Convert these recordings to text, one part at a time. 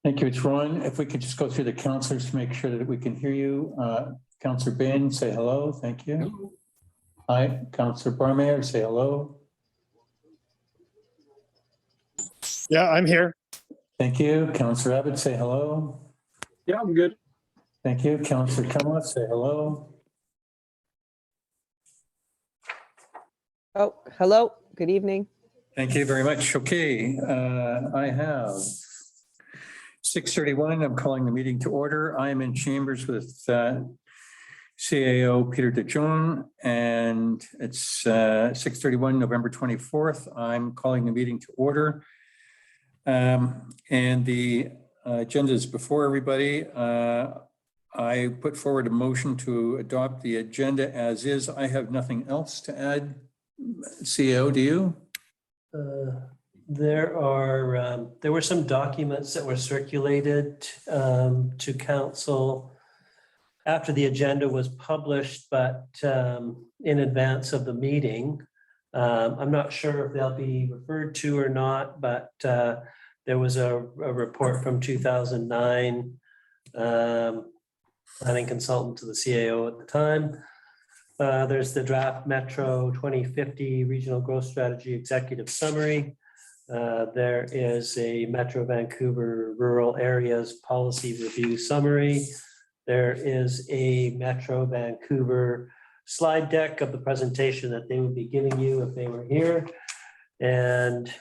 Thank you. It's Ron. If we could just go through the councillors to make sure that we can hear you. Councillor Bain, say hello. Thank you. Hello. Hi, Councillor Barmayer, say hello. Yeah, I'm here. Thank you. Councillor Abbott, say hello. Yeah, I'm good. Thank you. Councillor Cunliffe, say hello. Oh, hello. Good evening. Thank you very much. Okay, I have 6:31. I'm calling the meeting to order. I am in chambers with CAO Peter DeJong, and it's 6:31, November 24th. I'm calling the meeting to order. And the agenda is before everybody. I put forward a motion to adopt the agenda as is. I have nothing else to add. CAO, do you? There were some documents that were circulated to council after the agenda was published, but in advance of the meeting. I'm not sure if they'll be referred to or not, but there was a report from 2009, planning consultant to the CAO at the time. There's the draft Metro 2050 Regional Growth Strategy Executive Summary. There is a Metro Vancouver Rural Areas Policy Review Summary. There is a Metro Vancouver slide deck of the presentation that they would be giving you if they were here. And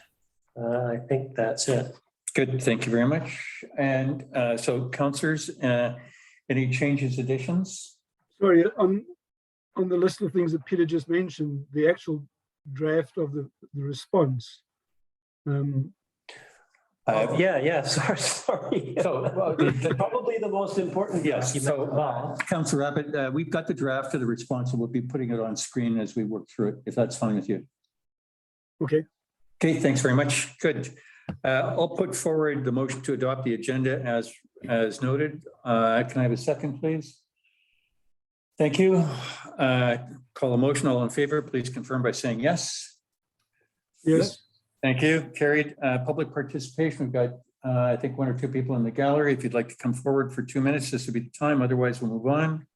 I think that's it. Good, thank you very much. And so councillors, any changes, additions? Sorry, on the list of things that Peter just mentioned, the actual draft of the response. Sorry. So, Probably the most important. Yes. So, Councillor Abbott, we've got the draft of the response, and we'll be putting it on screen as we work through it, if that's fine with you. Okay. Okay, thanks very much. Good. I'll put forward the motion to adopt the agenda as noted. Can I have a second, please? Thank you. Call a motion. All in favor, please confirm by saying yes. Yes. Thank you. Carried. Public participation. We've got, I think, one or two people in the gallery. If you'd like to come forward for 2 minutes, this would be the time. Otherwise, we'll move on.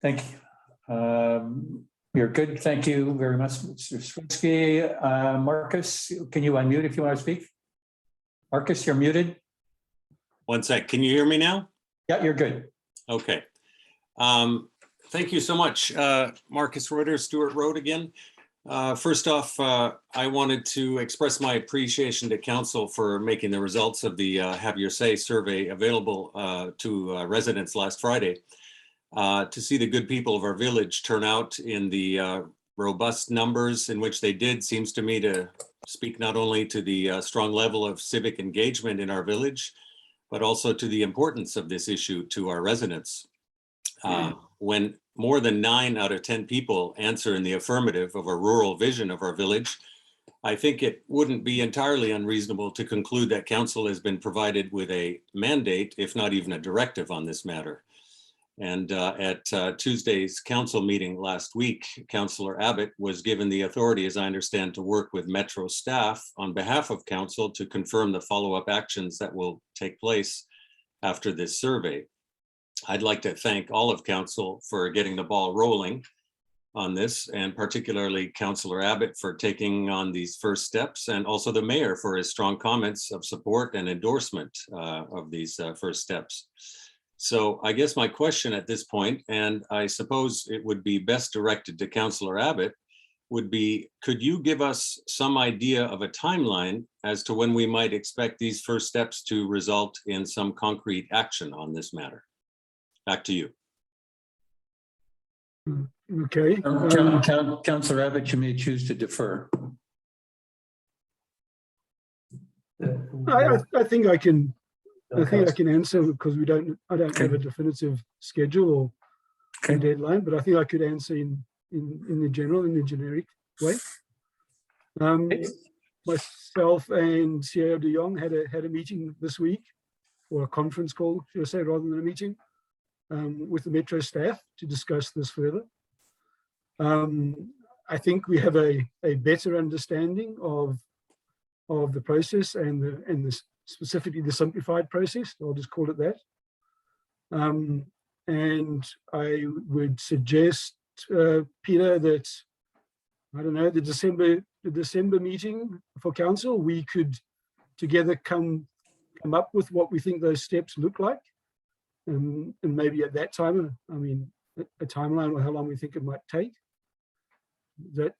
Thank you. You're good. Thank you very much, Mr. Swinsky. Marcus, can you unmute if you want to speak? Marcus, you're muted. One sec. Can you hear me now? Yeah, you're good. Okay. Thank you so much. Marcus Reuter, Stewart Road again. First off, I wanted to express my appreciation to council for making the results of the Have Your Say survey available to residents last Friday. To see the good people of our village turn out in the robust numbers in which they did seems to me to speak not only to the strong level of civic engagement in our village, but also to the importance of this issue to our residents. When more than 9 out of 10 people answer in the affirmative of a rural vision of our village, I think it wouldn't be entirely unreasonable to conclude that council has been provided with a mandate, if not even a directive on this matter. And at Tuesday's council meeting last week, Councillor Abbott was given the authority, as I understand, to work with Metro staff on behalf of council to confirm the follow-up actions that will take place after this survey. I'd like to thank all of council for getting the ball rolling on this, and particularly Councillor Abbott for taking on these first steps, and also the mayor for his strong comments of support and endorsement of these first steps. So I guess my question at this point, and I suppose it would be best directed to Councillor Abbott, would be, could you give us some idea of a timeline as to when we might expect these first steps to result in some concrete action on this matter? Back to you. Okay. Councillor Abbott, you may choose to defer. I think I can answer, because I don't have a definitive schedule or deadline, but I think I could answer in the generic way. Myself and CAO de Jong had a meeting this week, or a conference call, should I say, rather than a meeting, with the Metro staff to discuss this further. I think we have a better understanding of the process and specifically the simplified process. I'll just call it that. And I would suggest, Peter, that I don't know, the December meeting for council, we could together come up with what we think those steps look like, and maybe at that time, I mean, a timeline or how long we think it might take. Does that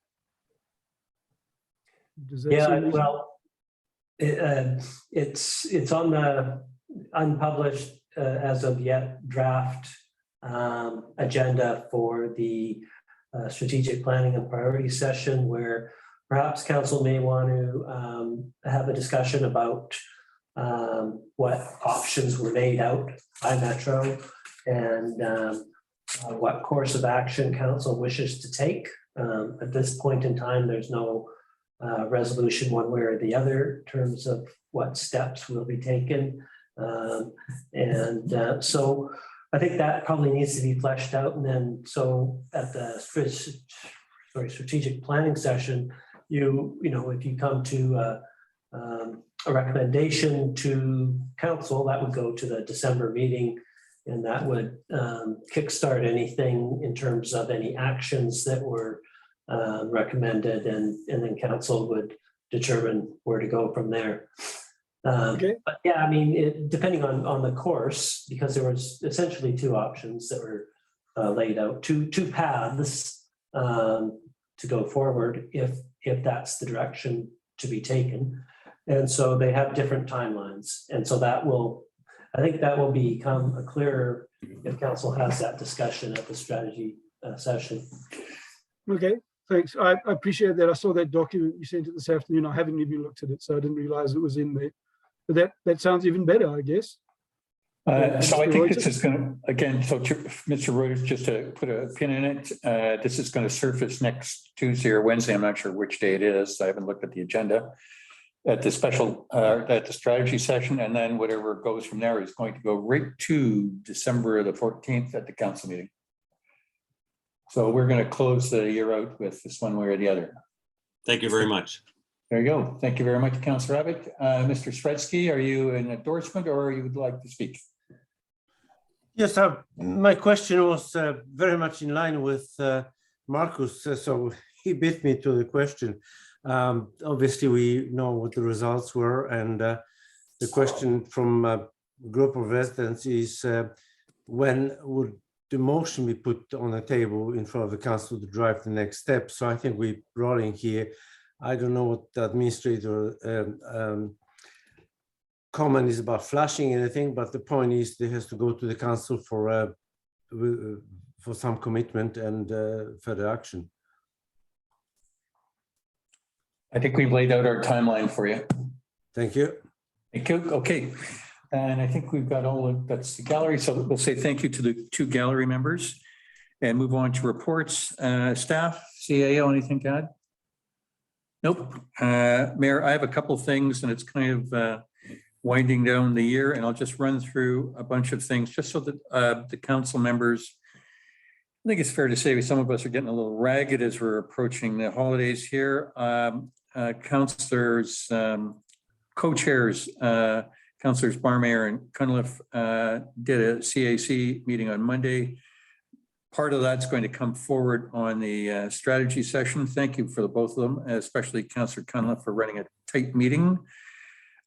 Yeah, seem reasonable? well, it's on the unpublished as of yet draft agenda for the strategic planning and priority session, where perhaps council may want to have a discussion about what options were laid out by Metro and what course of action council wishes to take. At this point in time, there's no resolution one way or the other in terms of what steps will be taken. So I think that probably needs to be fleshed out. And then so at the strategic planning session, you know, if you come to a recommendation to council, that would go to the December meeting, and that would kickstart anything in terms of any actions that were recommended, and then council would determine where to go from there. Okay. But yeah, I mean, depending on the course, because there was essentially two options that were laid out, two paths to go forward if that's the direction to be taken. And so they have different timelines. And so I think that will become clearer if council has that discussion at the strategy session. Okay, thanks. I appreciate that. I saw that document you sent it this afternoon. I haven't even looked at it, so I didn't realize it was in there. But that sounds even better, I guess. So I think this is going to, again, so Mr. Reuters, just to put a pin in it, this is going to surface next Tuesday or Wednesday. I'm not sure which day it is. I haven't looked at the agenda at the special, at the strategy session. And then whatever goes from there is going to go right to December the 14th at the council meeting. So we're going to close the year out with this one way or the other. Thank you very much. There you go. Thank you very much, Councillor Abbott. Mr. Sredsky, are you an endorsement or you would like to speak? Yes, my question was very much in line with Marcus, so he beat me to the question. Obviously, we know what the results were, and the question from a group of residents is when would the motion be put on the table in front of the council to drive the next step? So I think we're rolling here. I don't know what the administrator comment is about flashing anything, but the point is there has to go to the council for some commitment and further action. I think we've laid out our timeline for you. Thank you. Thank you. Okay. And I think we've got all of that's the gallery. So we'll say thank you to the two gallery members and move on to reports. Staff, CAO, anything to add? Nope. Mayor, I have a couple of things, and it's kind of winding down the year, and I'll just run through a bunch of things just so that the council members, I think it's fair to say some of us are getting a little ragged as we're approaching the holidays here. Councillors, co-chairs, Councillors Barmayer and Cunliffe did a CAC meeting on Monday. Part of that's going to come forward on the strategy session. Thank you for the both of them, especially Councillor Cunliffe for running a tight meeting.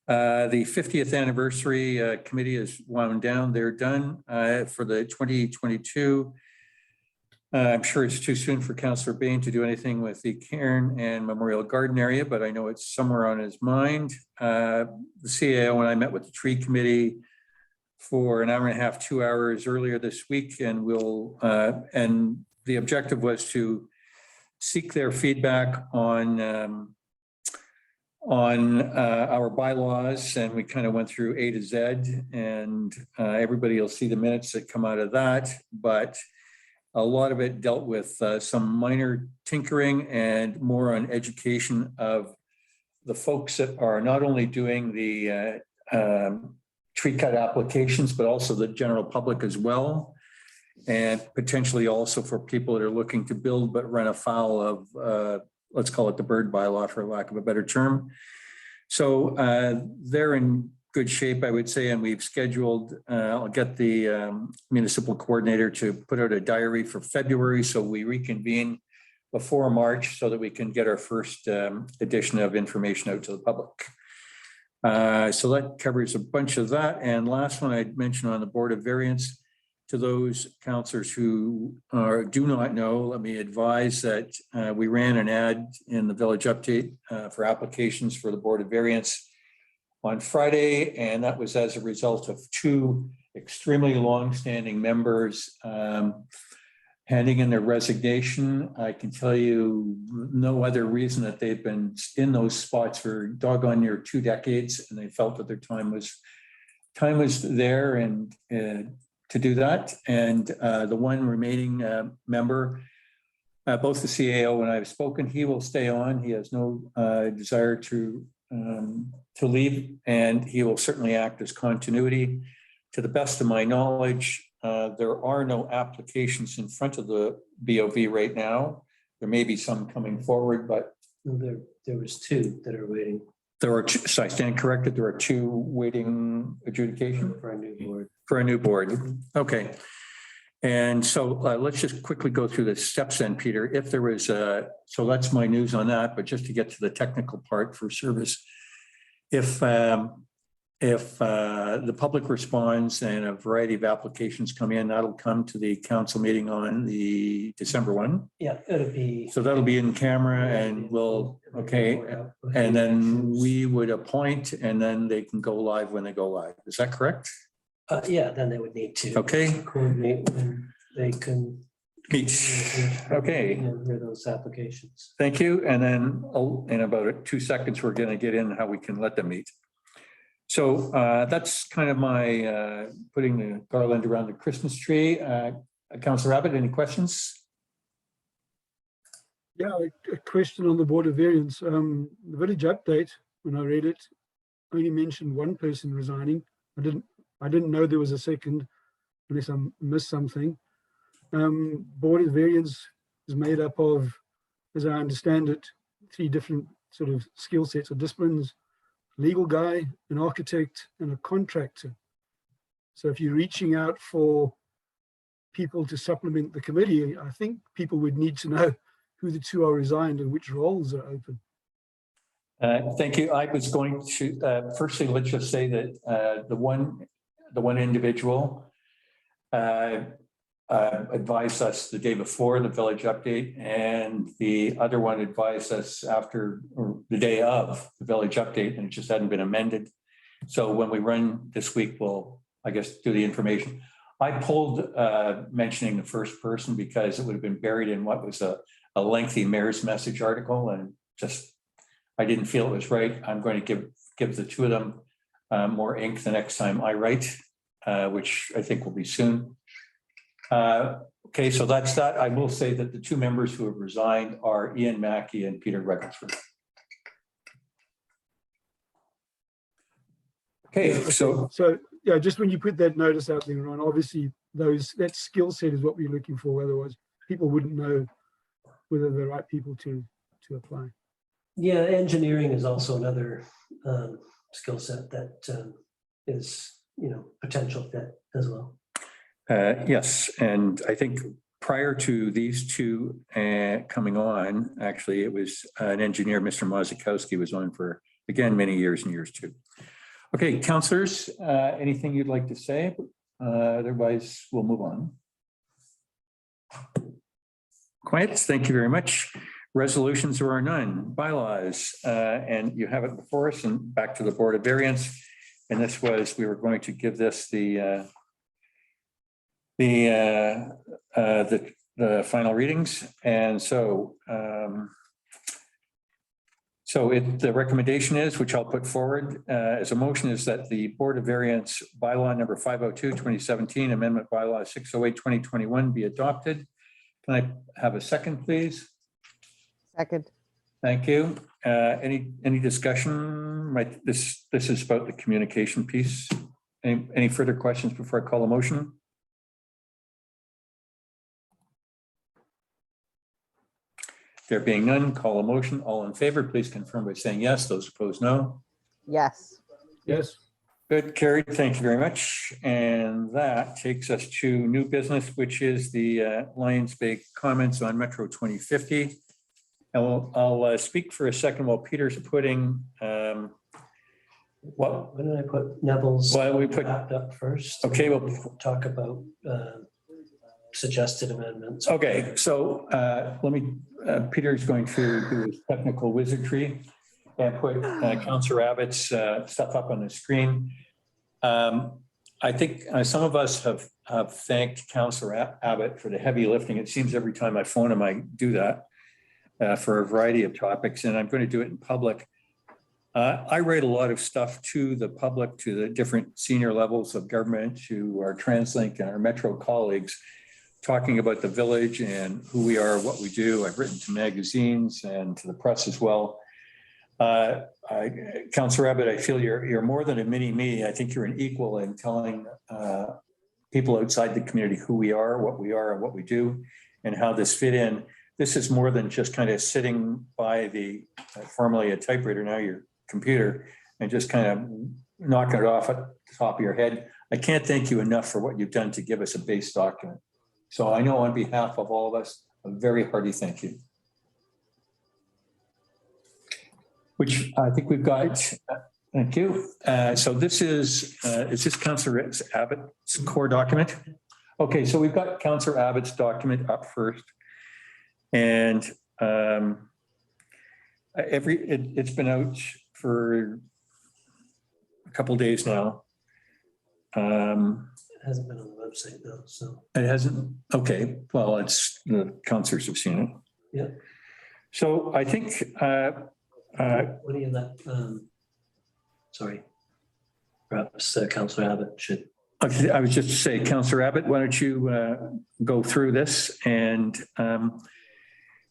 The 50th anniversary committee is wound down. They're done for the 2022. I'm sure it's too soon for Councillor Bain to do anything with the Cairn and Memorial Garden area, but I know it's somewhere on his mind. The CAO and I met with the tree committee for an hour and a half, 2 hours earlier this week, and and the objective was to seek their feedback on our bylaws, and we kind of went through A to Z, and everybody will see the minutes that come out of that, but a lot of it dealt with some minor tinkering and more on education of the folks that are not only doing the tree cut applications, but also the general public as well. and potentially also for people that are looking to build but run afoul of, let's call it the bird bylaw for lack of a better term. So they're in good shape, I would say, and we've scheduled, I'll get the municipal coordinator to put out a diary for February, so we reconvene before March so that we can get our first edition of information out to the public. So that covers a bunch of that. And last one I'd mention on the Board of Variance, to those councillors who do not know, let me advise that we ran an ad in the Village Update for applications for the Board of Variance on Friday, and that was as a result of two extremely long-standing members handing in their resignation. I can tell you no other reason that they've been in those spots for doggone near 2 decades, and they felt that their time was there and to do that. And the one remaining member, both the CAO and I have spoken, he will stay on. He has no desire to leave, and he will certainly act as continuity. To the best of my knowledge, there are no applications in front of the BOV right now. There may be some coming forward, but There was 2 that are waiting there are two, so I stand corrected, there are 2 waiting adjudication for a new board. for a new board. Okay. And so let's just quickly go through the steps then, Peter. If there was so that's my news on that, but just to get to the technical part for service, if the public responds and a variety of applications come in, that'll come to the council meeting on the December 1. Yeah, it'll be. So that'll be in camera and we'll, okay. And then we would appoint and then they can go live when they go live. Is that correct? Yeah, then they would need to. Okay. Coordinate when they can. Meet. Okay. Hear those applications. Thank you. And then in about 2 seconds, we're going to get in how we can let them meet. So that's kind of my putting the garland around the Christmas tree. Councillor Abbott, any questions? Yeah, a question on the Board of Variance. The Village Update, when I read it, only mentioned one person resigning. I didn't know there was a second, unless I missed something. Board of Variance is made up of, as I understand it, 3 different sort of skill sets or disciplines: legal guy, an architect, and a contractor. So if you're reaching out for people to supplement the committee, I think people would need to know who the 2 are resigned and which roles are open. Thank you. I was going to, firstly, let's just say that the one individual advised us the day before the Village Update, and the other one advised us after, or the day of the Village Update, and it just hadn't been amended. So when we run this week, we'll, I guess, do the information. I pulled mentioning the first person because it would have been buried in what was a lengthy mayor's message article, and just I didn't feel it was right. I'm going to give the 2 of them more ink the next time I write, which I think will be soon. Okay, so that's that. I will say that the 2 members who have resigned are Ian Mackey and Peter Reckelsford. Okay, so yeah, just when you put that notice out there, Ron, obviously that skill set is what we're looking for. Otherwise, people wouldn't know whether they're the right people to apply. Yeah, engineering is also another skill set that is, potential fit as well. yes, and I think prior to these 2 coming on, actually, it was an engineer, Mr. Mazikowski, was on for, again, many years and years too. Okay, councillors, anything you'd like to say? Otherwise, we'll move on. Quiet, thank you very much. Resolutions there are none. Bylaws, and you have it before us, and back to the Board of Variance. And this was, we were going to give this the final readings. And so, the recommendation is, which I'll put forward as a motion, is that the Board of Variance bylaw number 502, 2017, amendment bylaw 608, 2021 be adopted. Can I have a second, please? Second. Thank you. Any discussion? This is about the communication piece. Any further questions before I call a motion? There being none, call a motion. All in favor, please confirm by saying yes. Those opposed, no. Yes. Yes. Good, carried. Thank you very much. And that takes us to new business, which is the Lions Bay comments on Metro 2050. And I'll speak for a second while Peter's putting what. Why don't I put Neville's Why don't we put- draft up first? Okay, well, Talk about suggested amendments. okay, so let me, Peter's going to do his technical wizardry and put Councillor Abbott's stuff up on the screen. I think some of us have thanked Councillor Abbott for the heavy lifting. It seems every time I phone him, I do that for a variety of topics, and I'm going to do it in public. I write a lot of stuff to the public, to the different senior levels of government, to our TransLink and our Metro colleagues, talking about the village and who we are, what we do. I've written to magazines and to the press as well. Councillor Abbott, I feel you're more than a mini-me. I think you're an equal in telling people outside the community who we are and what we do and how this fit in. This is more than just kind of sitting by the formerly a typewriter, now your computer, and just kind of knocking it off at the top of your head. I can't thank you enough for what you've done to give us a base document. So I know on behalf of all of us, a very hearty thank you. Which I think we've got, thank you. So this is this Councillor Abbott's core document? Okay, so we've got Councillor Abbott's document up first. And it's been out for a couple of days now. It hasn't been on the website though, so. It hasn't, okay, well, it's, the councillors have seen it. Yeah. So I think, What do you let, sorry, perhaps Councillor Abbott should. I was just to say, Councillor Abbott, why don't you go through this? And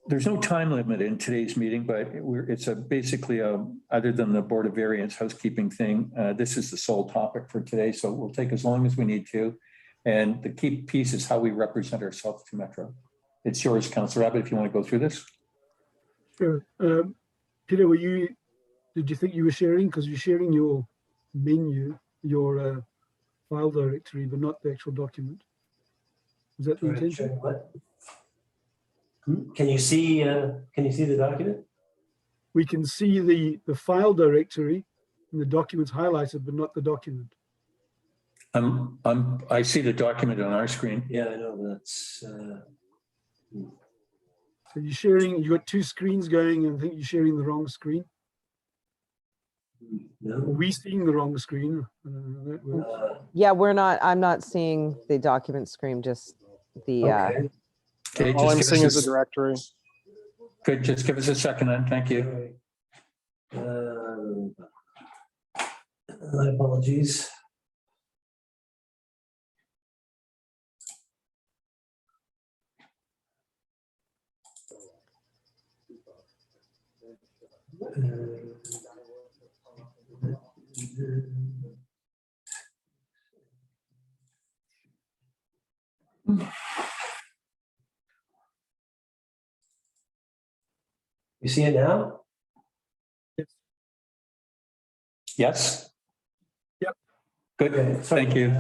there's no time limit in today's meeting, but it's basically other than the Board of Variance housekeeping thing, this is the sole topic for today. So we'll take as long as we need to. And the key piece is how we represent ourselves to Metro. It's yours, Councillor Abbott, if you want to go through this. Sure. Peter, did you think you were sharing? Because you're sharing your menu, your file directory, but not the actual document. Is that the intention? What? Can you see the document? We can see the file directory and the document's highlighted, but not the document. I see the document on our screen. Yeah, I know, that's, So you're sharing, you got two screens going, and I think you're sharing the wrong screen. Are no. we seeing the wrong screen? That works. Yeah, I'm not seeing the document screen, just the, Okay. Okay, All I'm just seeing give is us a directory. Good, just give us a second then, thank you. My apologies. You see it now? Yes? Yep. Good, Okay. thank you.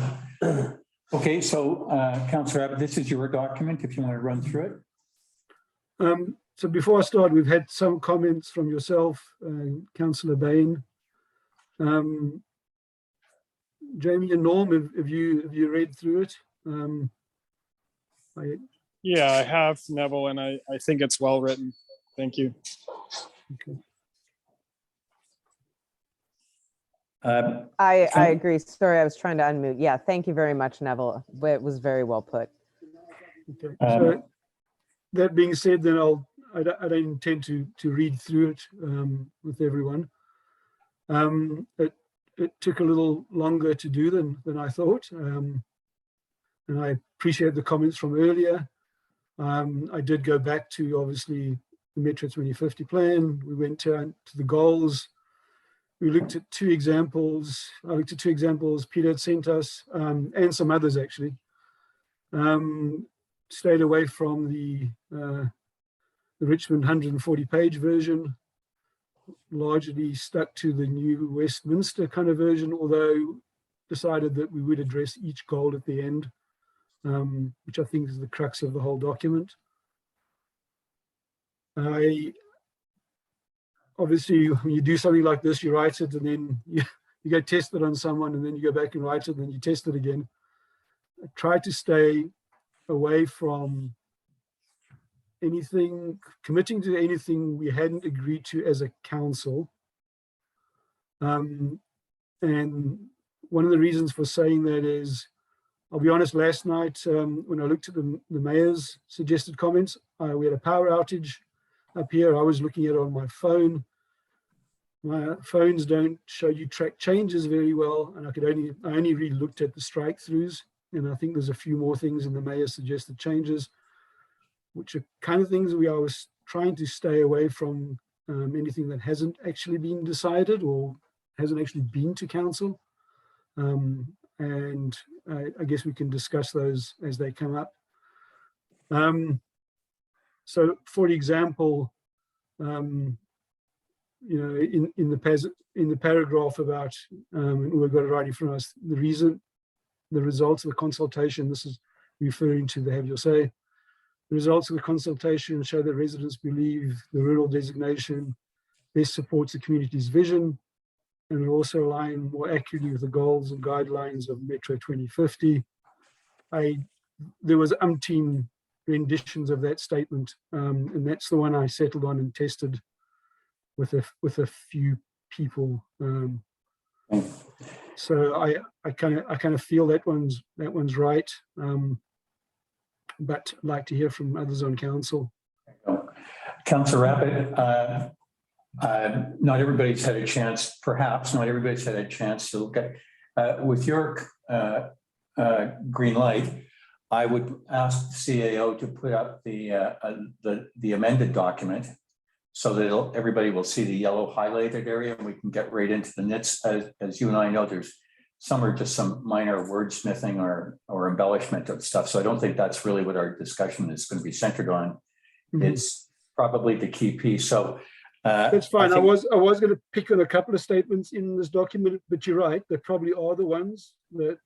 Okay, so Councillor Abbott, this is your document, if you want to run through it. So before I start, we've had some comments from yourself, Councillor Bain. Jamie and Norm, have you read through it? Yeah, I have, Neville, and I think it's well written. Thank you. Okay. I agree. Sorry, I was trying to unmute. Yeah, thank you very much, Neville. It was very well put. Okay. So that being said, then I don't intend to read through it with everyone. It took a little longer to do than I thought, and I appreciate the comments from earlier. I did go back to obviously the Metro 2050 plan. We went to the goals. We looked at two examples. I looked at two examples Peter had sent us, and some others actually. Stayed away from the the Richmond 140-page version, largely stuck to the new Westminster kind of version, although decided that we would address each goal at the end, which I think is the crux of the whole document. Obviously, when you do something like this, you write it and then you go test it on someone, and then you go back and write it and then you test it again. I try to stay away from anything, committing to anything we hadn't agreed to as a council. And one of the reasons for saying that is, I'll be honest, last night when I looked at the mayor's suggested comments, we had a power outage up here. I was looking at it on my phone. My phones don't show you track changes very well, and I only really looked at the strike throughs, and I think there's a few more things in the mayor's suggested changes, which are kind of things I was trying to stay away from, anything that hasn't actually been decided or hasn't actually been to council. And I guess we can discuss those as they come up. So, for example, in the paragraph about, we've got it right in front of us, the results of the consultation, this is referring to the Have Your Say. The results of the consultation show that residents believe the rural designation best supports the community's vision and will also align more accurately with the goals and guidelines of Metro 2050. There was umpteen renditions of that statement, and that's the one I settled on and tested with a few people. So I kind of feel that one's right, but I'd like to hear from others on council. Councillor Rapid, not everybody's had a chance, perhaps not everybody's had a chance to look at, with your green light, I would ask the CAO to put up the amended document so that everybody will see the yellow highlighted area and we can get right into the nits. As you and I know, there's some are just some minor wordsmithing or embellishment of stuff. So I don't think that's really what our discussion is going to be centered on. Mm-hmm. It's probably the key piece. So that's fine. I was going to pick on a couple of statements in this document, but you're right. There probably are the ones that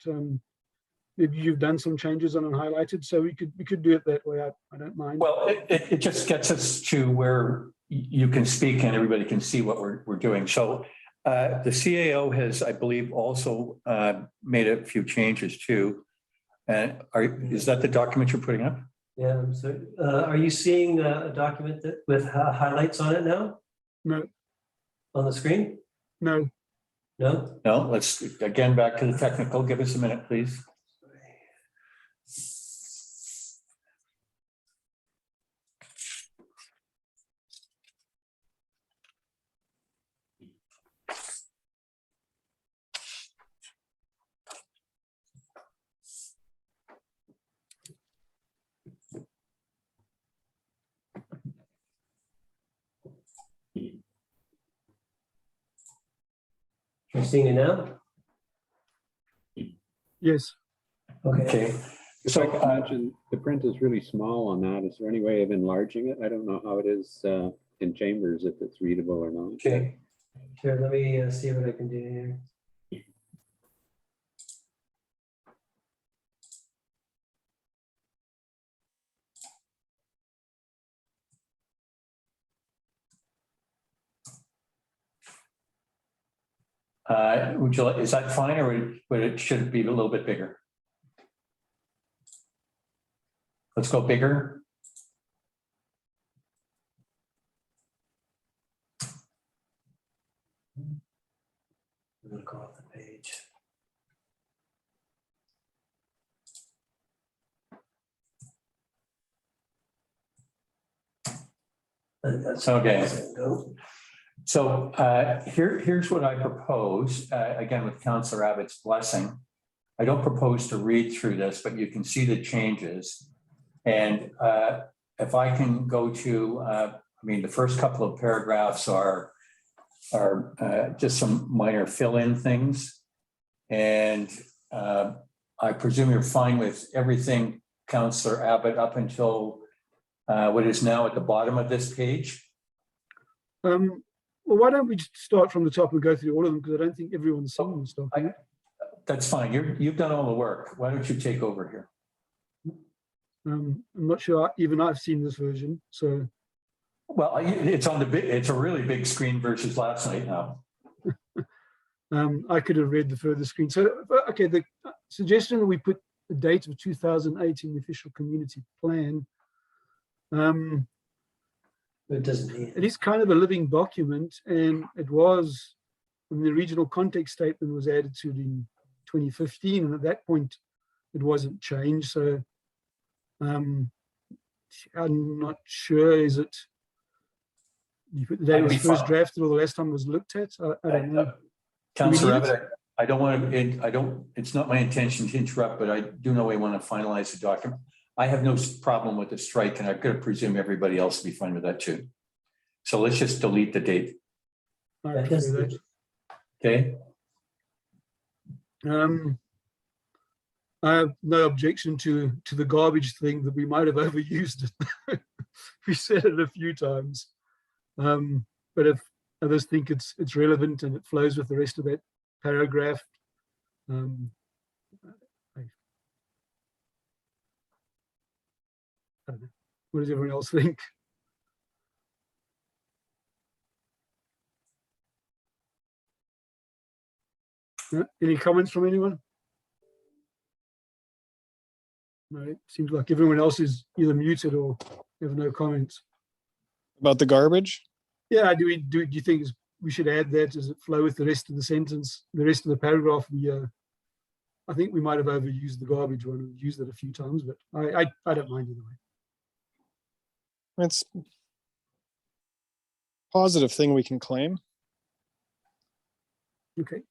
maybe you've done some changes on and highlighted. So we could do it that way. I don't mind. Well, it just gets us to where you can speak and everybody can see what we're doing. So the CAO has, I believe, also made a few changes too. And is that the document you're putting up? Yeah. So are you seeing a document with highlights on it now? No. On the screen? No. No? No, let's again back to the technical. Give us a minute, please. You're seeing it now? Yes. Okay. So I imagine the print is really small on that. Is there any way of enlarging it? I don't know how it is in Chambers, if it's readable or not. Okay. Sure, let me see what I can do here. Would you like, is that fine, or should it be a little bit bigger? Let's go bigger. I'm going to go off the page. Okay. So here's what I propose, again, with Councillor Abbott's blessing. I don't propose to read through this, but you can see the changes. And if I can go to, I mean, the first couple of paragraphs are just some minor fill-in things. And I presume you're fine with everything, Councillor Abbott, up until what is now at the bottom of this page. Well, why don't we just start from the top and go through all of them, because I don't think everyone's seen this document. That's fine. You've done all the work. Why don't you take over here? I'm not sure even I've seen this version, so Well, it's on the big, it's a really big screen versus last night now. I could have read the further screen. So, okay, the suggestion that we put the date of 2008 in the official community plan. It doesn't need. It is kind of a living document, and it was, when the regional context statement was added to it in 2015, and at that point it wasn't changed. So I'm not sure, is it the day it was first drafted or the last time it was looked at? I don't know. Councillor Abbott, I don't want to, it's not my intention to interrupt, but I do know we want to finalize the document. I have no problem with the strike, and I could presume everybody else would be fine with that too. So let's just delete the date. I prefer that. Okay. I have no objection to the garbage thing, that we might have overused it. We said it a few times. But if others think it's relevant and it flows with the rest of that paragraph, I don't know. What does everyone else think? Any comments from anyone? No, it seems like everyone else is either muted or have no comments. About the garbage? Yeah, do you think we should add that? Does it flow with the rest of the sentence, the rest of the paragraph? I think we might have overused the garbage one. We've used it a few times, but I don't mind either way. It's a positive thing we can claim. Okay.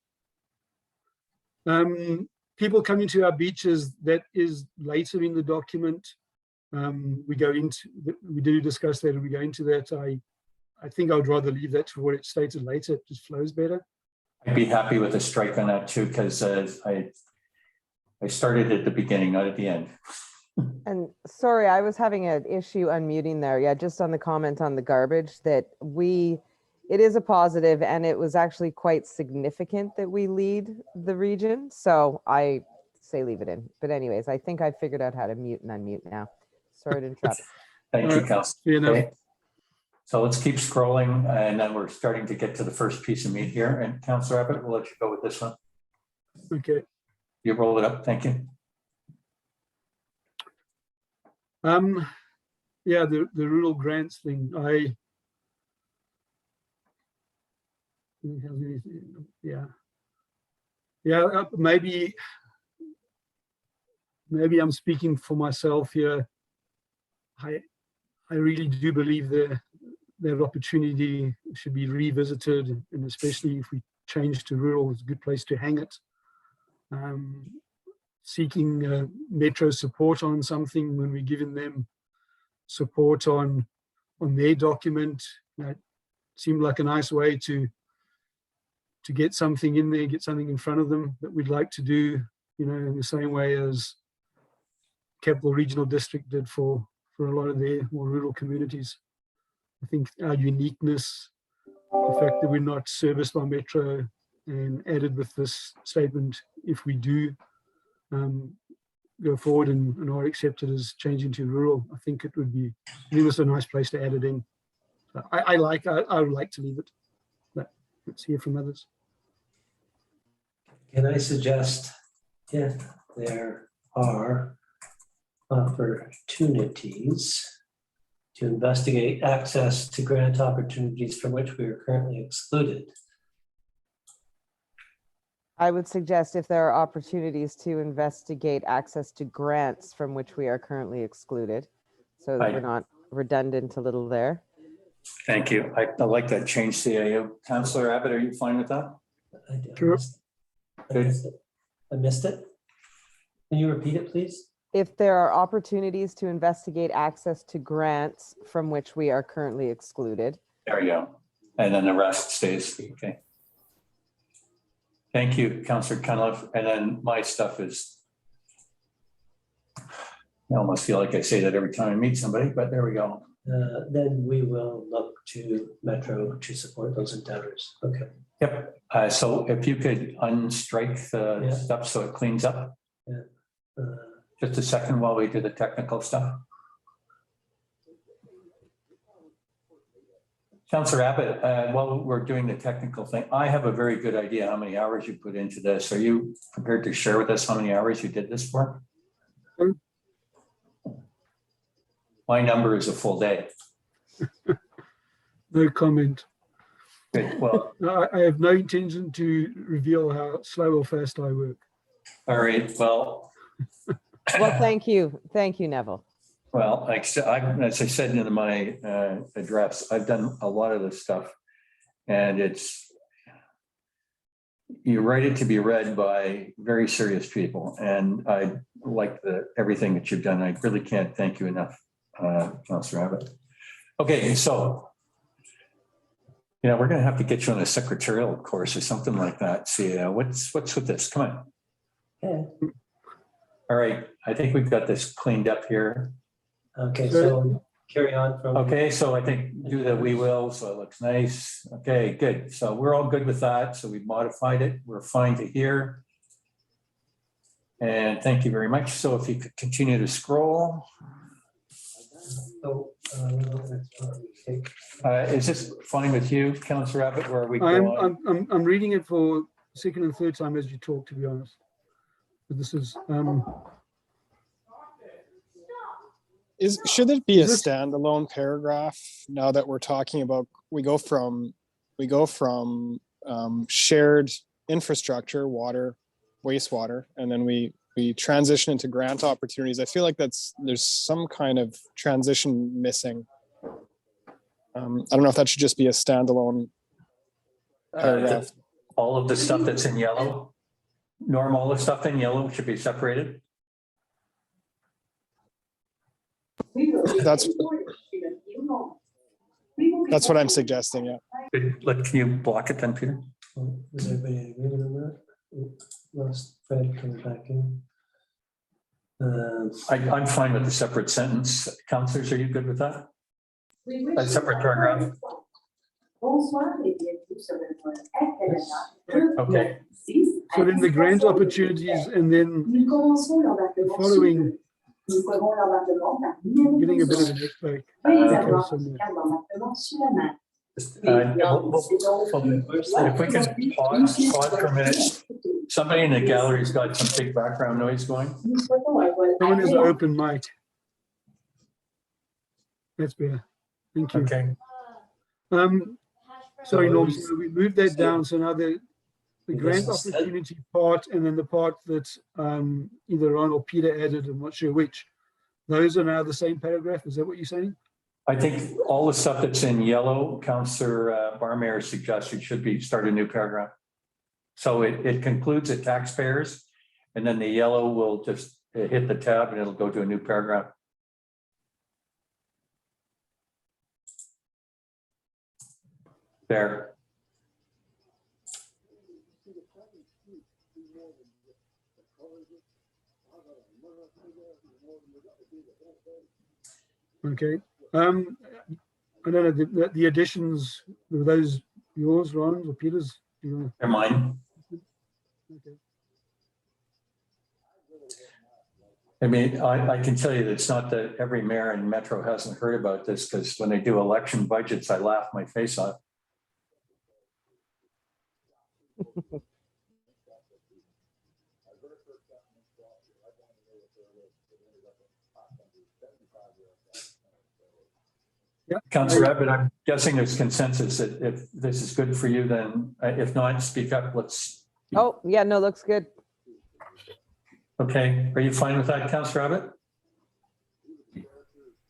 People coming to our beaches, that is later in the document. We do discuss that, and we go into that. I think I would rather leave that to what it stated later. It just flows better. I'd be happy with a strike on that too, because I started at the beginning, not at the end. And sorry, I was having an issue unmuting there. Yeah, just on the comment on the garbage, that it is a positive, and it was actually quite significant that we lead the region. So I say leave it in. But anyways, I think I figured out how to mute and unmute now. Sorry to interrupt. Thank you, Councillor. Okay. So let's keep scrolling, and then we're starting to get to the first piece of meat here. And Councillor Abbott, we'll let you go with this one. Okay. You roll it up. Thank you. Yeah, the rural grants thing. Maybe I'm speaking for myself here. I really do believe that opportunity should be revisited, and especially if we change to rural, it's a good place to hang it. Seeking Metro support on something when we're giving them support on their document, that seemed like a nice way to get something in there, get something in front of them that we'd like to do, in the same way as Capital Regional District did for a lot of their more rural communities. I think our uniqueness, the fact that we're not serviced by Metro, and added with this statement, if we do go forward and are accepted as changing to rural, I think it would be, a nice place to add it in. I would like to leave it, but let's hear from others. Can I suggest, if there are opportunities to investigate access to grant opportunities from which we are currently excluded? I would suggest if there are opportunities to investigate access to grants from which we are currently excluded, so that we're not redundant a little there. Thank you. I like that change, CAO. Councillor Abbott, are you fine with that? I do. Sure. I missed it. Can you repeat it, please? If there are opportunities to investigate access to grants from which we are currently excluded. There you go. And then the rest stays. Okay. Thank you, Councillor Cunliffe. And then my stuff is, I almost feel like I say that every time I meet somebody, but there we go. Then we will look to Metro to support those endeavors. Okay. Yep. So if you could unstrike the Yeah. stuff so it cleans up. Uh, Just a second while we do the technical stuff. Councillor Abbott, while we're doing the technical thing, I have a very good idea how many hours you put into this. Are you prepared to share with us how many hours you did this for? My number is a full day. No comment. Good. Well, I have no intention to reveal how slow or fast I work. all right. Well, Well, thank you. Thank you, Neville. well, as I said in my address, I've done a lot of this stuff, and you write it to be read by very serious people, and I like everything that you've done. I really can't thank you enough, Councillor Abbott. Okay, so we're going to have to get you on a secretarial course or something like that. See, what's with this? Come on. Okay. All right, I think we've got this cleaned up here. Okay, so carry on from. Okay, so I think do the we will, so it looks nice. Okay, good. So we're all good with that. So we've modified it. We're fine to hear. And thank you very much. So if you could continue to scroll. So, Is this fine with you, Councillor Abbott, where we go on? I'm reading it for second and third time as you talk, to be honest. But this is Should it be a Is this- standalone paragraph now that we're talking about, we go from shared infrastructure, water, wastewater, and then we transition into grant opportunities. I feel like there's some kind of transition missing. I don't know if that should just be a standalone paragraph. All of the stuff that's in yellow, all the stuff in yellow should be separated. That's what I'm suggesting, yeah. Can you block it then, Peter? Is everybody in agreement on that? Lost Fred coming back in. I'm fine with the separate sentence. Councillors, are you good with that? A separate paragraph? Okay. so then the grant opportunities, and then the following, getting a bit of an echo somewhere. If we can pause for a minute. Somebody in the gallery's got some big background noise going. Someone has an open mic. That's better. Thank you. Okay. Sorry, Norm, so we moved that down. So now the grant opportunity part, and then the part that either Ron or Peter added, I'm not sure which. Those are now the same paragraph. Is that what you're saying? I think all the stuff that's in yellow, Councillor Barmeyer suggested should be start a new paragraph. So it concludes at taxpayers, and then the yellow will just hit the tab and it'll go to a new paragraph. There. Okay. I don't know, the additions, were those yours, Ron, or Peter's? They're mine. Okay. I mean, I can tell you that it's not that every mayor in Metro hasn't heard about this, because when they do election budgets, I laugh my face off. Yeah. Councillor Abbott, I'm guessing there's consensus that if this is good for you, then if not, speak up. Let's. Oh, yeah, no, looks good. Okay, are you fine with that, Councillor Abbott?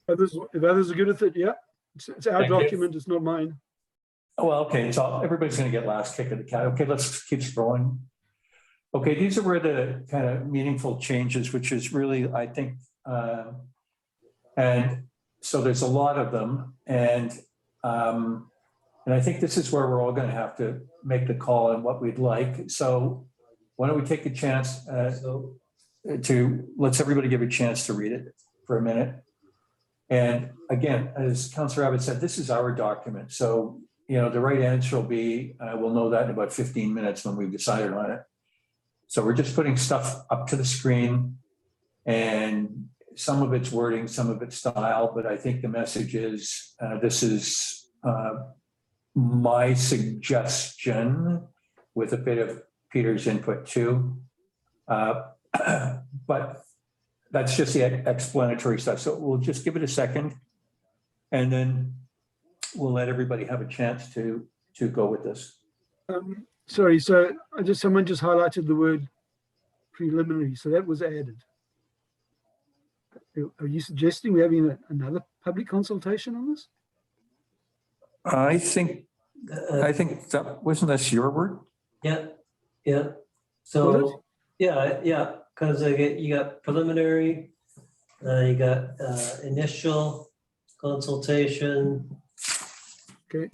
If others are good with it, yeah. It's our Thank you. document, it's not mine. Oh, well, okay, so everybody's going to get last kick of the cat. Okay, let's keep scrolling. Okay, these are where the kind of meaningful changes, which is really, I think, and so there's a lot of them, and I think this is where we're all going to have to make the call on what we'd like. So why don't we take a chance let's everybody give a chance to read it. for a minute. And again, as Councillor Abbott said, this is our document. So, the right answer will be, we'll know that in about 15 minutes when we've decided on it. So we're just putting stuff up to the screen, and some of it's wording, some of it's style, but I think the message is, this is my suggestion with a bit of Peter's input too. But that's just the explanatory stuff. So we'll just give it a second, and then we'll let everybody have a chance to go with this. Sorry, so someone just highlighted the word preliminary, so that was added. Are you suggesting we're having another public consultation on this? I think that wasn't this your word? Yeah. Was So, yeah, because you got preliminary, you got initial consultation. Okay.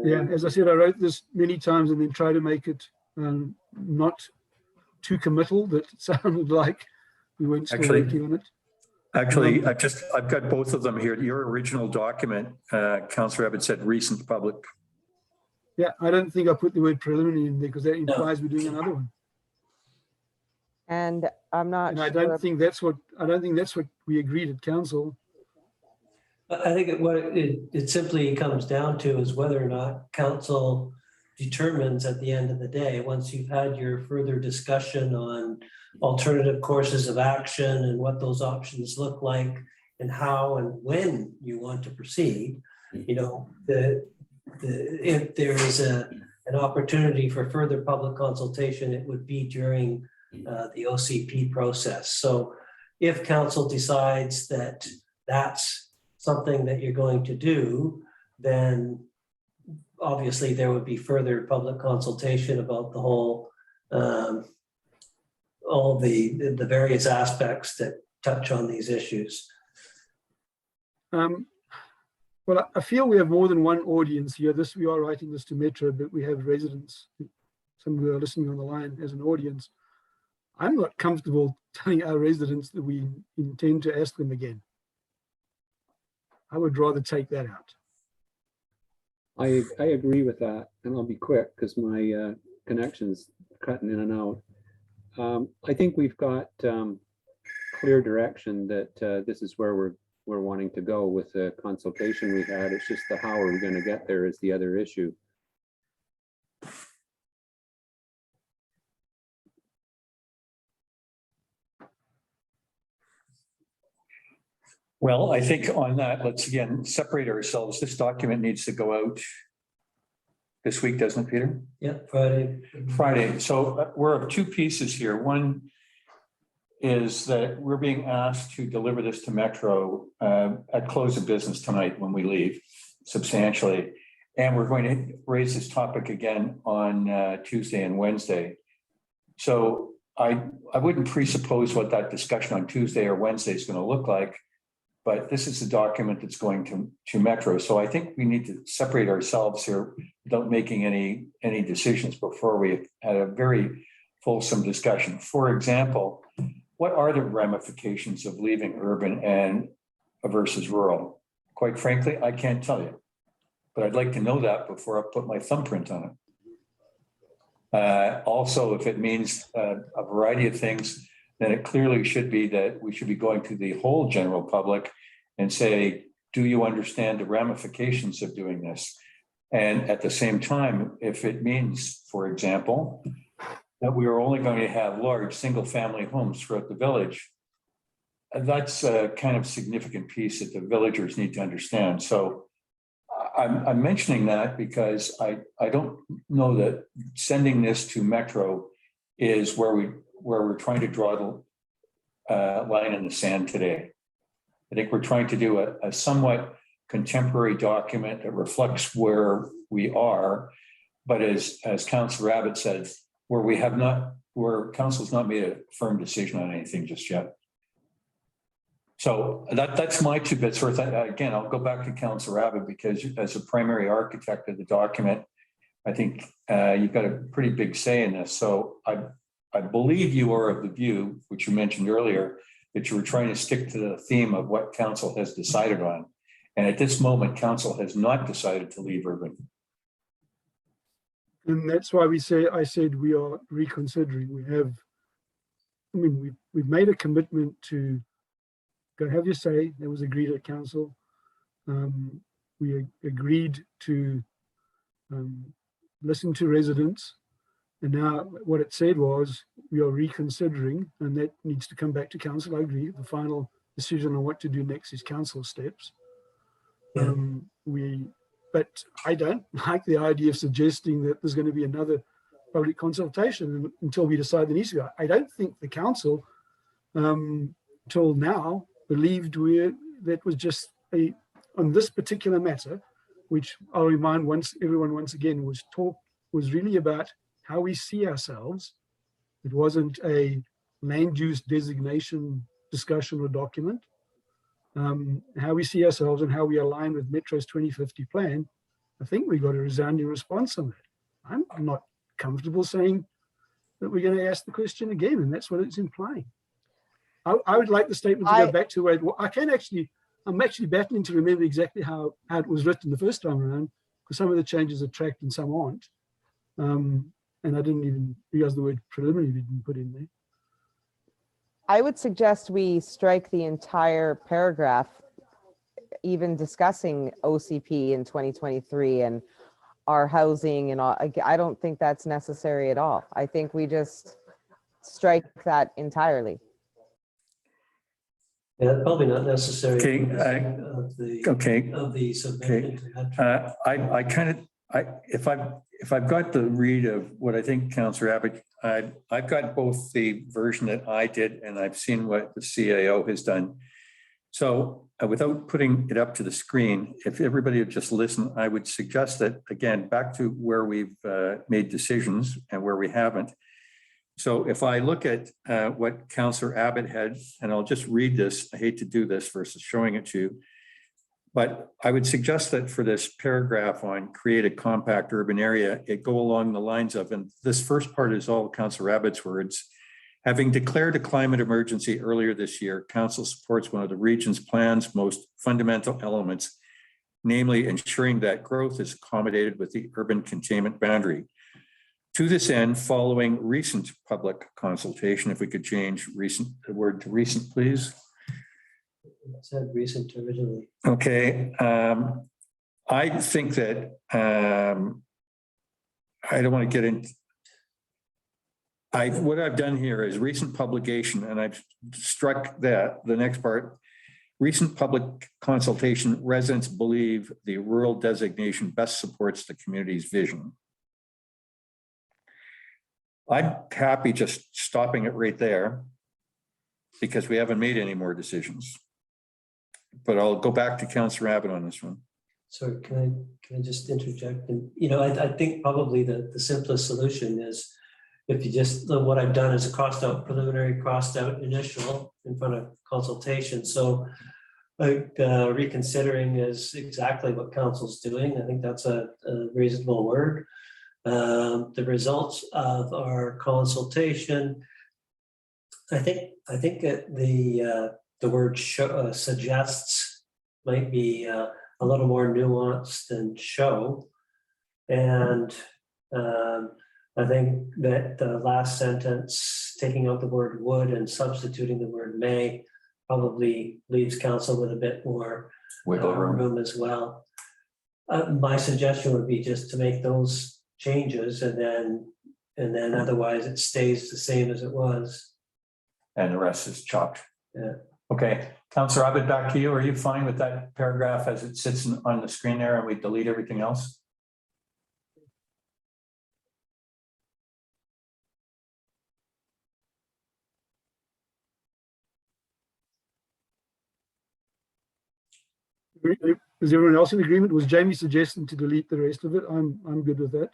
Yeah, as I said, I wrote this many times and then tried to make it not too committal, that it sounded like we weren't still working on it. Actually, I've got both of them here. Your original document, Councillor Abbott said recent public. Yeah, I don't think I put the word preliminary in there because that implies we're doing another one. And I'm not And sure. I don't think that's what we agreed at council. I think what it simply comes down to is whether or not council determines at the end of the day, once you've had your further discussion on alternative courses of action and what those options look like and how and when you want to proceed, if there is an opportunity for further public consultation, it would be during the OCP process. So if council decides that that's something that you're going to do, then obviously there would be further public consultation about the whole, all the various aspects that touch on these issues. Well, I feel we have more than one audience here. We are writing this to Metro, but we have residents, some who are listening on the line as an audience. I'm not comfortable telling our residents that we intend to ask them again. I would rather take that out. I agree with that, and I'll be quick because my connection's cutting in and out. I think we've got clear direction that this is where we're wanting to go with the consultation we had. It's just the how are we going to get there is the other issue. Well, I think on that, let's again separate ourselves. This document needs to go out this week, doesn't it, Peter? Yeah, Friday. Friday. So we're of two pieces here. One is that we're being asked to deliver this to Metro at close of business tonight when we leave substantially. And we're going to raise this topic again on Tuesday and Wednesday. So I wouldn't presuppose what that discussion on Tuesday or Wednesday is going to look like, but this is a document that's going to Metro. So I think we need to separate ourselves here without making any decisions before we had a very fulsome discussion. For example, what are the ramifications of leaving urban and versus rural? Quite frankly, I can't tell you, but I'd like to know that before I put my thumbprint on it. Also, if it means a variety of things, then it clearly should be that we should be going to the whole general public and say, do you understand the ramifications of doing this? And at the same time, if it means, for example, that we are only going to have large single-family homes throughout the village, that's a kind of significant piece that the villagers need to understand. So I'm mentioning that because I don't know that sending this to Metro is where we're trying to draw the line in the sand today. I think we're trying to do a somewhat contemporary document that reflects where we are, but as Councillor Abbott said, where council's not made a firm decision on anything just yet. So that's my 2 bits worth. Again, I'll go back to Councillor Abbott because as a primary architect of the document, I think you've got a pretty big say in this. So I believe you are of the view, which you mentioned earlier, that you were trying to stick to the theme of what council has decided on. And at this moment, council has not decided to leave urban. And that's why I said we are reconsidering. We've made a commitment to go have your say. That was agreed at council. We agreed to listen to residents. And now what it said was we are reconsidering, and that needs to come back to council. I agree. The final decision on what to do next is council steps. Yeah. But I don't like the idea of suggesting that there's going to be another public consultation until we decide the issue. I don't think the council, till now, believed that was just on this particular matter, which I'll remind everyone once again was really about how we see ourselves. It wasn't a land use designation discussion or document. How we see ourselves and how we align with Metro's 2050 plan. I think we got a resounding response on that. I'm not comfortable saying that we're going to ask the question again, and that's what it's implying. I would like the statement to go back to where I'm actually battling to remember exactly how it was written the first time around, because some of the changes are tracked and some aren't. And I didn't even realize the word preliminary didn't put in there. I would suggest we strike the entire paragraph, even discussing OCP in 2023 and our housing and all. I don't think that's necessary at all. I think we just strike that entirely. Yeah, probably not necessary. Okay, Of the submission. if I've got the read of what I think Councillor Abbott, I've got both the version that I did and I've seen what the CAO has done. So without putting it up to the screen, if everybody would just listen, I would suggest that, again, back to where we've made decisions and where we haven't. So if I look at what Councillor Abbott had, and I'll just read this, I hate to do this versus showing it to you, but I would suggest that for this paragraph on create a compact urban area, it go along the lines of, and this first part is all Councillor Abbott's words, having declared a climate emergency earlier this year, council supports one of the region's plan's most fundamental elements, namely ensuring that growth is accommodated with the urban containment boundary. To this end, following recent public consultation, if we could change the word to recent, please. It said recent originally. Okay, I think that I don't want to get into. What I've done here is recent publication, and I've struck that the next part. Recent public consultation, residents believe the rural designation best supports the community's vision. I'm happy just stopping it right there because we haven't made any more decisions. But I'll go back to Councillor Abbott on this one. So can I just interject? And, I think probably the simplest solution is if you just, what I've done is a crossed out preliminary, crossed out initial in front of consultation. So reconsidering is exactly what council's doing. I think that's a reasonable word. The results of our consultation, I think that the word suggests might be a little more nuanced than show. And I think that the last sentence, taking out the word would and substituting the word may, probably leaves council with a bit more Wiggle room as well. My suggestion would be just to make those changes and then otherwise it stays the same as it was. and the rest is chopped. Yeah. Okay, Councillor Abbott, back to you. Are you fine with that paragraph as it sits on the screen there and we delete everything else? Is everyone else in agreement? Was Jamie suggesting to delete the rest of it? I'm good with that.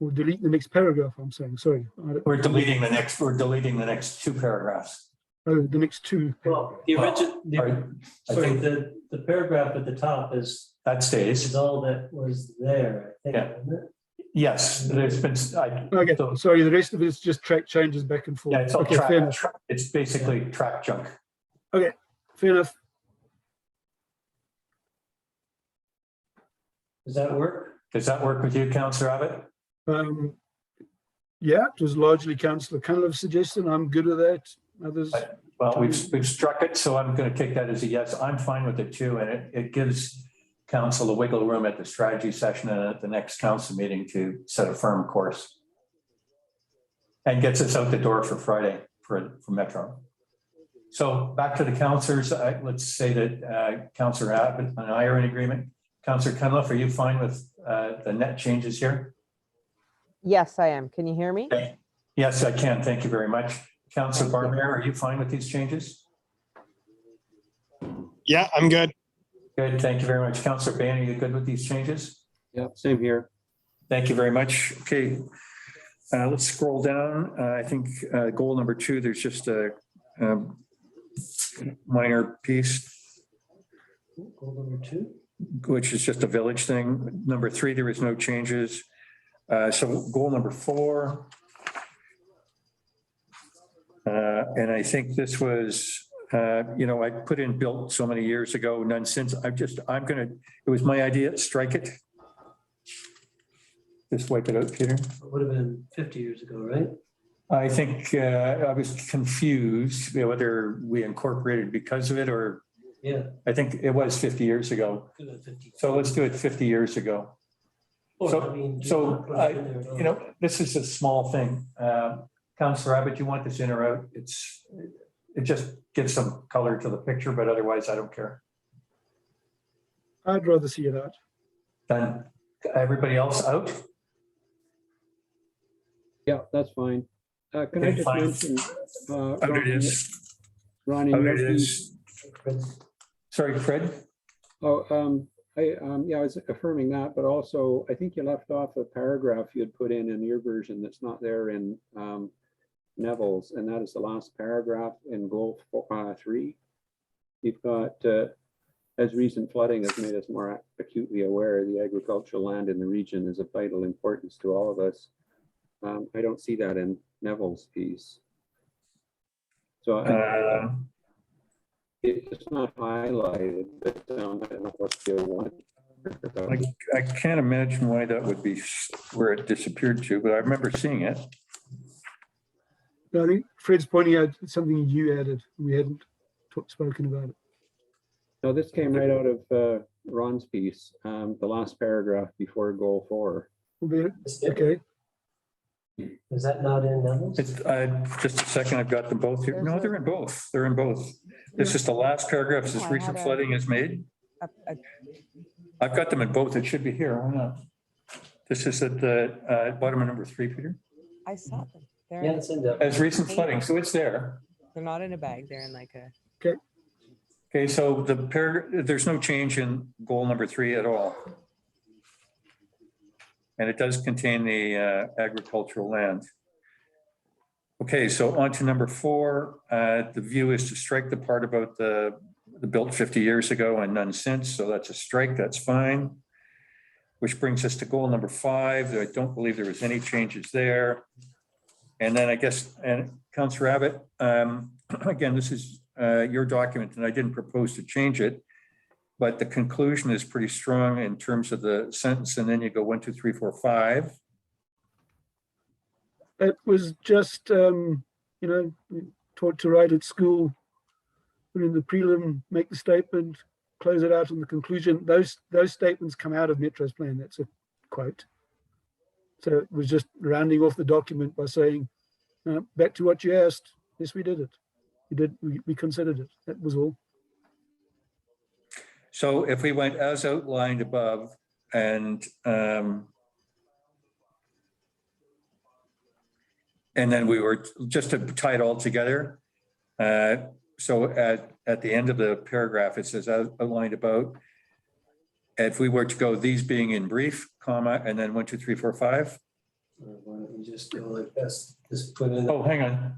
Or delete the next paragraph, I'm saying, sorry. We're deleting the next two paragraphs. Oh, the next two. Well, the original, the paragraph at the top is That stays. all that was there, I think, Yeah. isn't it? Yes, there's been, Okay, so- sorry, the rest of it is just track changes back and forth. yeah, it's all Okay, fair enough. it's basically track junk. Fair enough. Does that work? Does that work with you, Councillor Abbott? Yeah, it was largely Councillor Cunliffe's suggestion. I'm good with that. Others, Well, we've struck it, so I'm going to take that as a yes. I'm fine with it too, and it gives council a wiggle room at the strategy session and at the next council meeting to set a firm course. And gets us out the door for Friday for Metro. So back to the councillors. Let's say that Councillor Abbott and I are in agreement. Councillor Cunliffe, are you fine with the net changes here? Yes, I am. Can you hear me? Okay. Yes, I can. Thank you very much. Councillor Barber, are you fine with these changes? Yeah, I'm good. Good. Thank you very much. Councillor Bain, are you good with these changes? Yeah, same here. Thank you very much. Okay. Let's scroll down. I think goal number 2, there's just a minor piece, Goal number 2. which is just a village thing. Number 3, there is no changes. So goal number 4. And I think this was, I put in built so many years ago, none since. It was my idea, strike it. Just wipe it out, Peter. It would have been 50 years ago, right? I think I was confused whether we incorporated because of it or Yeah. I think it was 50 years ago. Could have been 50. So let's do it 50 years ago. Or, So- I mean, so put it in there at all. This is a small thing. Councillor Abbott, you want this in or out? It just gives some color to the picture, but otherwise I don't care. I'd rather see it out. Done. Everybody else out? Yeah, that's fine. Can I Okay, just fine. mention? Out it is. Ronnie, Out your it piece- is. Sorry, Fred? I was affirming that, but also I think you left off a paragraph you had put in your version that's not there in Neville's, and that is the last paragraph in goal 3. You've got, as recent flooding has made us more acutely aware, the agricultural land in the region is of vital importance to all of us. I don't see that in Neville's piece. So it's not highlighted, but I don't know what the one. I can't imagine why that would be where it disappeared to, but I remember seeing it. No, I think Fred's pointing out something you added. We hadn't spoken about it. No, this came right out of Ron's piece, the last paragraph before goal 4. Okay, Is that not in Neville's? It's, just a second, I've got them both here. No, they're in both. They're in both. This is the last paragraph, says Oh, I recent had a- flooding is made. I've got them in both. It should be here. Why not? This is at the bottom of number 3, Peter. I saw them. They're, Yeah, it's in Neville's. As recent flooding, so it's there. they're not in a bag. They're in like a. Okay, so there's no change in goal number 3 at all. And it does contain the agricultural land. Okay, so on to number 4. The view is to strike the part about the built 50 years ago and none since. So that's a strike, that's fine. Which brings us to goal number 5. I don't believe there was any changes there. And then I guess, and Councillor Abbott, again, this is your document and I didn't propose to change it. But the conclusion is pretty strong in terms of the sentence, and then you go 1, 2, 3, 4, 5. it was just, taught to write at school, put in the prelim, make the statement, close it out on the conclusion. Those statements come out of Metro's plan. That's a quote. So it was just rounding off the document by saying, back to what you asked. Yes, we did it. We considered it. That was all. So if we went as outlined above and then we were just to tie it all together. So at the end of the paragraph, it says as outlined above. If we were to go these being in brief, comma, and then 1, 2, 3, 4, 5. Why don't we just go like this? Just put in, Oh, hang on.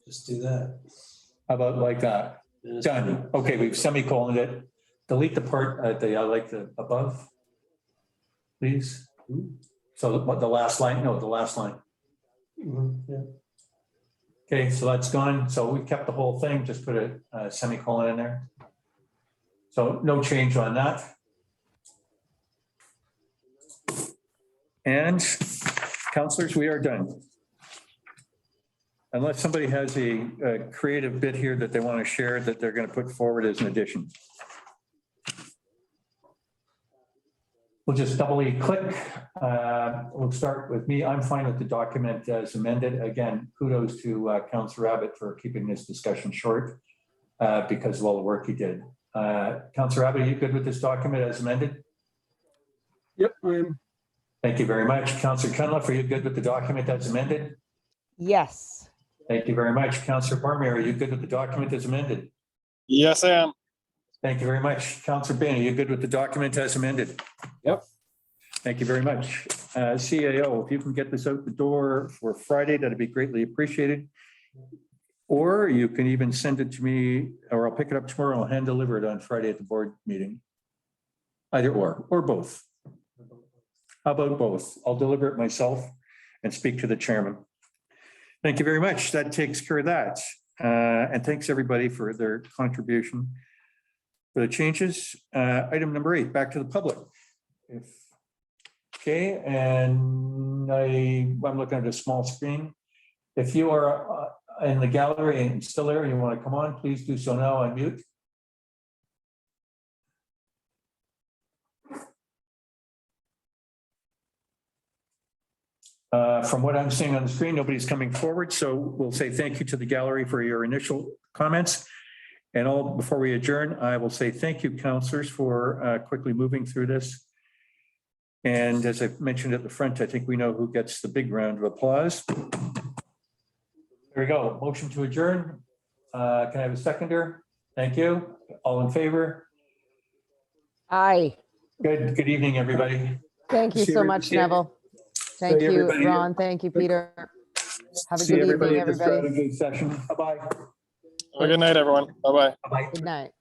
just do that. How about like that? And it's- Done. Okay, we've semicoloned it. Delete the part at the like the above, please. So what, the last line? No, the last line. Yeah. Okay, so that's gone. So we kept the whole thing, just put a semicolon in there. So no change on that. And counselors, we are done. Unless somebody has a creative bit here that they want to share that they're going to put forward as an addition. We'll just doubly click. We'll start with me. I'm fine with the document as amended. Again, kudos to Councillor Abbott for keeping this discussion short because of all the work he did. Councillor Abbott, are you good with this document as amended? Yep, I am. Thank you very much. Councillor Cunliffe, are you good with the document as amended? Yes. Thank you very much. Councillor Barmier, are you good with the document as amended? Yes, I am. Thank you very much. Councillor Bain, are you good with the document as amended? Yep. Thank you very much. CAO, if you can get this out the door for Friday, that'd be greatly appreciated. Or you can even send it to me, or I'll pick it up tomorrow and I'll hand deliver it on Friday at the board meeting. Either or both. How about both? I'll deliver it myself and speak to the chairman. Thank you very much. That takes care of that. And thanks everybody for their contribution. For the changes, item number 8, back to the public. Okay, and I'm looking at a small screen. If you are in the gallery and still there and you want to come on, please do so now. Unmute. From what I'm seeing on the screen, nobody's coming forward, so we'll say thank you to the gallery for your initial comments. And before we adjourn, I will say thank you, councillors, for quickly moving through this. And as I mentioned at the front, I think we know who gets the big round of applause. There we go. Motion to adjourn. Can I have a seconder? Thank you. All in favor? Aye. Good evening, everybody. Thank you so much, Neville. Thank you, everybody. Ron. Thank you, Peter. Have a See good everybody evening, at the everybody. strategy session. Bye-bye. Have a good night, everyone. Bye-bye. Bye-bye. Good night.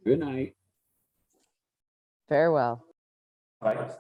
Good night. Farewell. Bye.